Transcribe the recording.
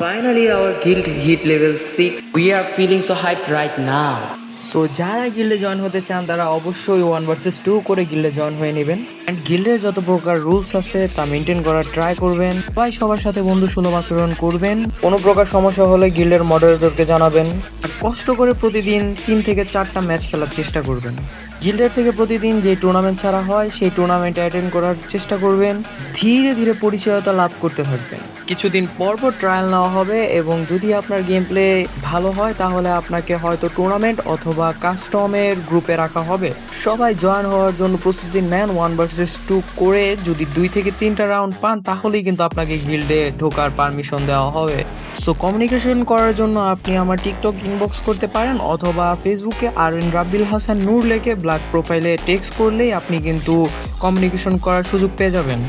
Finally, our guild hit level 6. We are feeling so hyped right now. So যারা গিল্ডে join হতে চান তারা অবশ্যই 1 vs 2 করে গিল্ডে জয়েন হয়ে নেবেন অ্যান্ড গিল্ডের যত প্রকার রুলস আছে তা মেনটেন করার ট্রাই করবেন। সবার সাথে বন্ধু সুলভ আচরণ করবেন। কোনো প্রকার সমস্যা হলে গিল্ডের মডারেটরকে জানাবেন। আর কষ্ট করে প্রতিদিন 3 থেকে 4টা ম্যাচ খেলার চেষ্টা করবেন। গিল্ডের থেকে প্রতিদিন যে টুর্নামেন্ট ছাড়া হয় সেই টুর্নামেন্টে অ্যাটেন্ড করার চেষ্টা করবেন। ধীরে ধীরে পরিচয়তা লাভ করতে থাকবেন। কিছুদিন পর ট্রায়াল নেওয়া হবে এবং যদি আপনার গেম প্লে ভালো হয় তাহলে আপনাকে হয়তো টুর্নামেন্ট অথবা কাস্টমের গ্রুপে রাখা হবে। সবাই জয়েন হওয়ার জন্য প্রস্তুতি নেন। 1 vs 2 করে যদি 2 থেকে 3টা রাউন্ড পান তাহলেই কিন্তু আপনাকে গিল্ডে ঢোকার পারমিশন দেওয়া হবে। সো কমিউনিকেশন করার জন্য আপনি আমার টিকটক ইনবক্স করতে পারেন অথবা ফেসবুকে RN রাব্বিল হাসান নূর লেখে ব্ল্যাক প্রোফাইলে টেক্সট করলেই আপনি কিন্তু কমিউনিকেশন করার সুযোগ পেয়ে যাবেন।